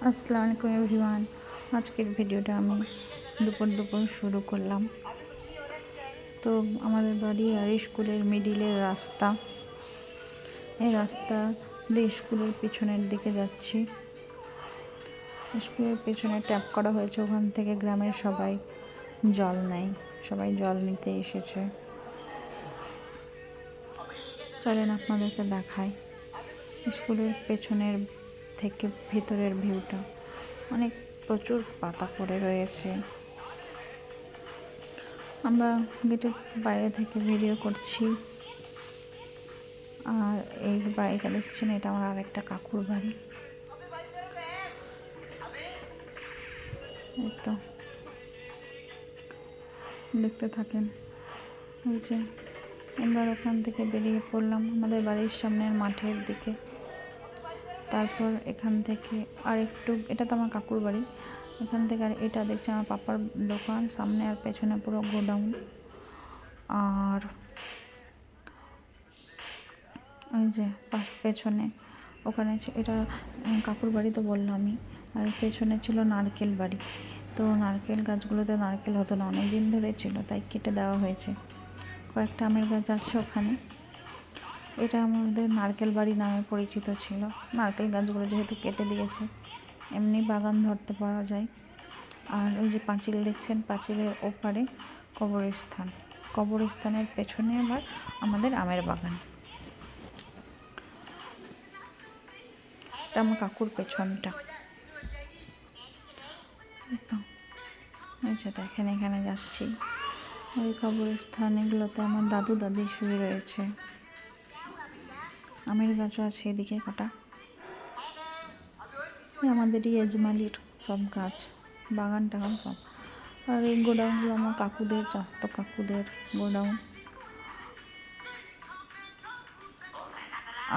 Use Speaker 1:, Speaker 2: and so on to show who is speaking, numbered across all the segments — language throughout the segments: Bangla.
Speaker 1: আসসালামু আলাইকুম এভরিওয়ান। আজকের ভিডিওটা আমি দুপুর শুরু করলাম। তো আমাদের বাড়ি আর স্কুলের মিডিলের রাস্তা, এই রাস্তা দিয়ে স্কুলের পিছনের দিকে যাচ্ছি। স্কুলের পেছনে ট্যাপ করা হয়েছে, ওখান থেকে গ্রামের সবাই জল নেয়, সবাই জল নিতে এসেছে। চলেন আপনাদেরকে দেখাই স্কুলের পেছনের থেকে ভেতরের ভিউটা। অনেক প্রচুর পাতা পড়ে রয়েছে। আমরা গেটের বাইরে থেকে ভিডিও করছি। আর এই বাড়িটা দেখছেন, এটা আমার আরেকটা কাকুর বাড়ি। এই তো দেখতে থাকেন। এই যে এবার ওখান থেকে বেরিয়ে পড়লাম আমাদের বাড়ির সামনের মাঠের দিকে। তারপর এখান থেকে আর একটু, এটা তো আমার কাকুর বাড়ি, এখান থেকে আর এটা দেখছি আমার পাপার দোকান। সামনে আর পেছনে পুরো গোডাউন। আর ওই যে পেছনে ওখানে এটা কাকুর বাড়ি তো বললামই। আর পেছনে ছিল নারকেল বাড়ি। তো নারকেল গাছগুলোতে নারকেল হতো না, অনেক দিন ধরে ছিল, তাই কেটে দেওয়া হয়েছে। কয়েকটা আমের গাছ আছে ওখানে। এটা আমাদের নারকেল বাড়ি নামে পরিচিত ছিল। নারকেল গাছগুলো যেহেতু কেটে দিয়েছে, এমনি বাগান ধরতে পারা যায়। আর ওই যে পাঁচিল দেখছেন, পাঁচিলের ওপারে কবরস্থান। কবরস্থানের পেছনে আবার আমাদের আমের বাগান। এটা আমার কাকুর পেছনটা। আচ্ছা, দেখেন এখানে যাচ্ছি। ওই কবরস্থান এগুলোতে আমার দাদু দাদি শুয়ে রয়েছে। আমের গাছও আছে এদিকে কটা। আমাদেরই এজমালির সব গাছ, বাগান টাগান সব। আর এই গোডাউনগুলো আমার কাকুদের, চাস্ত কাকুদের গোডাউন।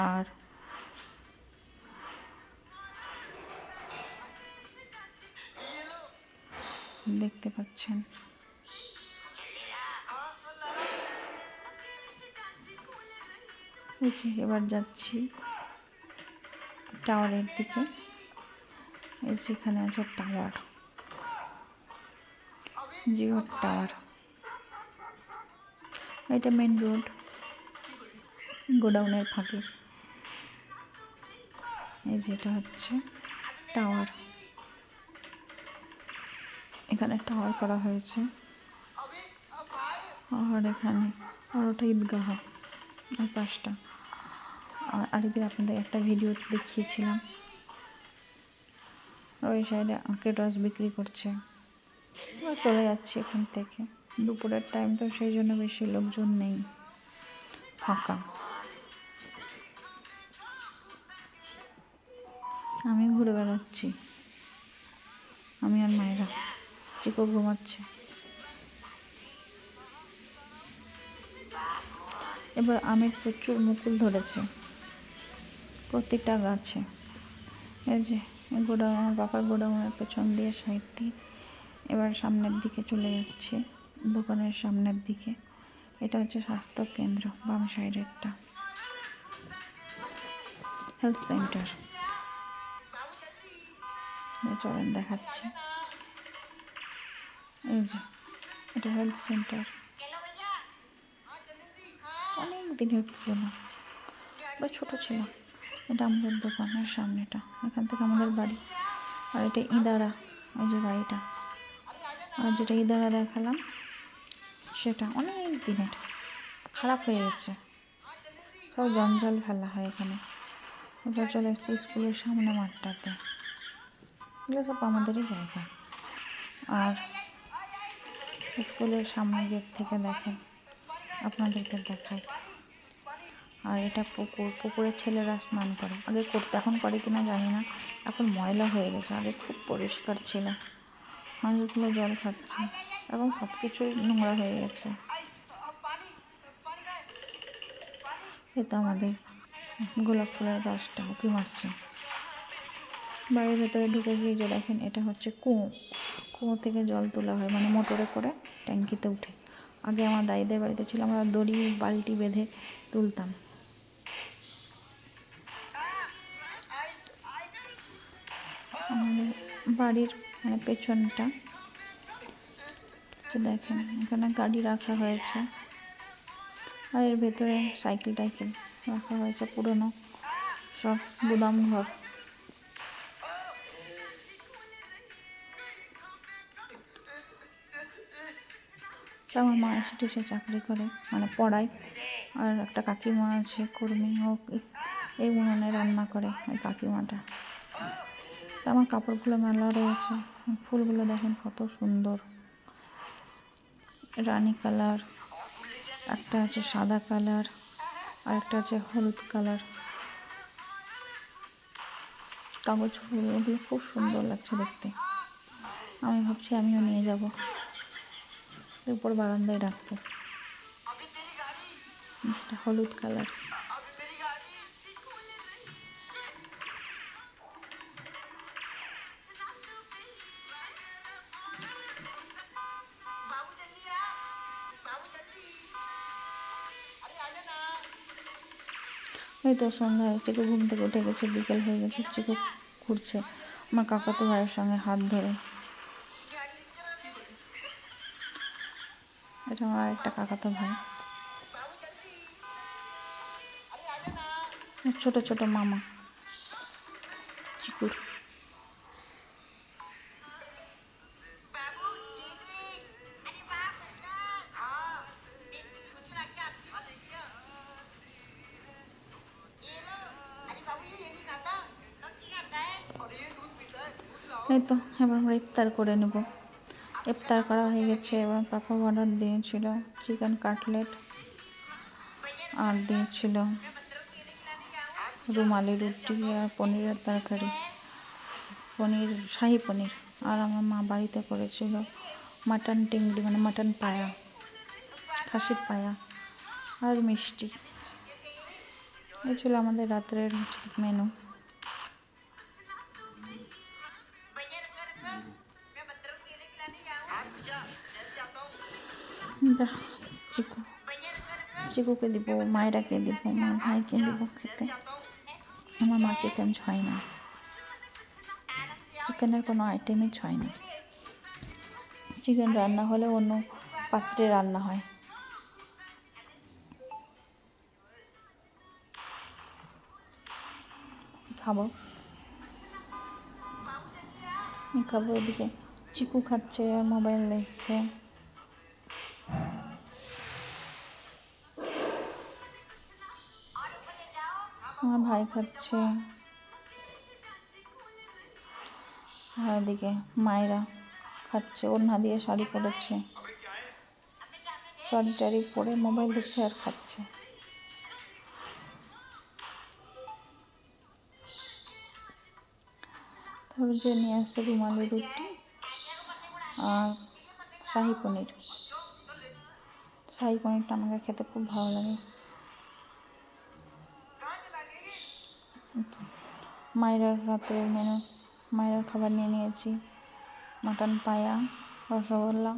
Speaker 1: আর দেখতে পাচ্ছেন এবার যাচ্ছি টাওয়ারের দিকে। এই যেখানে আছে টাওয়ার, জিওর টাওয়ার। এটা মেন রোড, গোডাউনের ফাঁকে। এই যেটা হচ্ছে টাওয়ার, এখানে টাওয়ার করা হয়েছে। আর এখানে আর ওটা ঈদগাহ, আর পাঁচটা। আর আরেকদিন আপনাদের একটা ভিডিও দেখিয়েছিলাম, ওই সাইডে আখের রস বিক্রি করছে। চলে যাচ্ছি এখান থেকে। দুপুরের টাইম তো, সেই জন্য বেশি লোকজন নেই, ফাঁকা। আমি ঘুরে বেড়াচ্ছি, আমি আর মায়েরা। চিকো ঘুমাচ্ছে। এবার আমের প্রচুর মুকুল ধরেছে প্রত্যেকটা গাছে। এই যে গোডাউন, আমার বাবার গোডাউনের পেছন দিয়ে, সাইড দিয়ে। এবার সামনের দিকে চলে যাচ্ছে, দোকানের সামনের দিকে। এটা হচ্ছে স্বাস্থ্য কেন্দ্র, বাম সাইডেরটা হেলথ সেন্টার। চলেন দেখাচ্ছি। এই যে এটা হেলথ সেন্টার, অনেক দিনের পুরোনো, আমরা ছোটো ছিলাম। এটা আমাদের দোকানের সামনেটা, এখান থেকে আমাদের বাড়ি। আর এটা ইদারা, ওই যে বাড়িটা। আর যেটা ইদারা দেখালাম সেটা অনেক দিনের, খারাপ হয়ে গেছে, সব জঞ্জাল ফেলা হয় এখানে। এবার চলে এসেছি স্কুলের সামনে মাঠটাতে। এগুলো সব আমাদেরই জায়গা। আর স্কুলের সামনে গেট থেকে দেখেন, আপনাদেরকে দেখাই। আর এটা পুকুর, পুকুরে ছেলেরা স্নান করে, আগে করতে, এখন করে কিনা জানি না, এখন ময়লা হয়ে গেছে। আগে খুব পরিষ্কার ছিল, হাঁসগুলো জল খাচ্ছে, এখন সব কিছুই নোংরা হয়ে গেছে। এ তো আমাদের গোলাপ ফুলের গাছটা উঁকি মারছে। বাড়ির ভেতরে ঢুকে গিয়ে যে দেখেন, এটা হচ্ছে কুয়ো। কুয়ো থেকে জল তোলা হয়, মানে মোটরে করে ট্যাঙ্কিতে উঠে। আগে আমার দাদিদের বাড়িতে ছিল, আমরা দড়ি বালতি বেঁধে তুলতাম। আমাদের বাড়ির মানে পেছনটা দেখেন, এখানে গাড়ি রাখা হয়েছে আর এর ভেতরে সাইকেল টাইকেল রাখা হয়েছে, পুরনো সব গুদাম ঘর। আমার মা এসে টেসে চাকরি করে, মানে পড়ায়, আর একটা কাকিমা আছে কর্মী, হোক এই উনুনে রান্না করে ওই কাকিমাটা। তা আমার কাপড়গুলো মেলা রয়েছে, ফুলগুলো দেখেন কত সুন্দর, রানী কালার, একটা আছে সাদা কালার, আর একটা আছে হলুদ কালার। কাগজ ফুলগুলো খুব সুন্দর লাগছে দেখতে। আমি ভাবছি আমিও নিয়ে যাব, উপর বারান্দায় রাখবো। যেটা হলুদ কালার। এই তো সন্ধ্যা চিকু ঘুম থেকে উঠে গেছে, বিকেল হয়ে গেছে, চিকু ঘুরছে আমার কাকাতো ভাইয়ের সঙ্গে হাত ধরে। এটা আমার একটা কাকাতো ভাই, ছোট ছোট মামা চিকুর। এই তো এবার আমরা ইফতার করে নেব। ইফতার করা হয়ে গেছে। এবার পাপা অর্ডার দিয়েছিল চিকেন কাটলেট, আর দিয়েছিল রুমালি রুটি আর পনিরের তরকারি, পনির, শাহি পনির। আর আমার মা বাড়িতে করেছিল মাটন টিংড়ি, মানে মাটন পায়া, খাসির পায়া, আর মিষ্টি। এই ছিল আমাদের রাত্রের মেনু। চিকু চিকুকে দিব, মায়েরাকে দিব, আমার ভাইকে দিব খেতে। আমার মা চিকেন ছয় না, চিকেনের কোনো আইটেমই ছয় না। চিকেন রান্না হলে অন্য পাত্রে রান্না হয়। খাবো এদিকে চিকু খাচ্ছে, মোবাইল দেখছে। আমার ভাই খাচ্ছে, আর এদিকে মায়েরা খাচ্ছে, ওড়না দিয়ে শাড়ি পরেছে, শাড়ি টাড়ি পরে মোবাইল দেখছে আর খাচ্ছে। তারপর যে নিয়ে আসছে রুমালি রুটি আর শাহি পনির। শাহি পনিরটা আমাকে খেতে খুব ভালো লাগে। মায়েরার রাতের মেনু, মায়েরার খাবার নিয়ে নিয়েছি মাটন পায়া, রসগোল্লা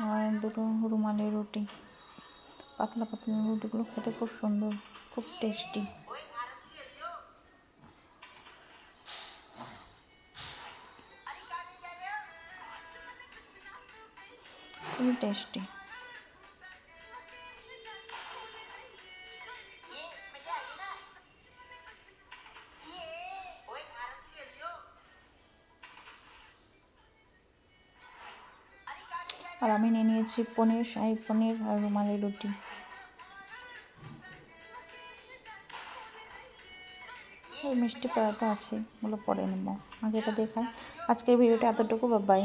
Speaker 1: আর দুটো রুমালি রুটি। পাতলা পাতলা রুটিগুলো খেতে খুব সুন্দর, খুব টেস্টি। খুবই টেস্টি। আর আমি নিয়ে নিয়েছি পনির, শাহি পনির আর রুমালি রুটি। মিষ্টি পাতা আছে, ওগুলো পরে নেবো, আগে এটা দেখাই। আজকের ভিডিওটা এতটুকু, বাই।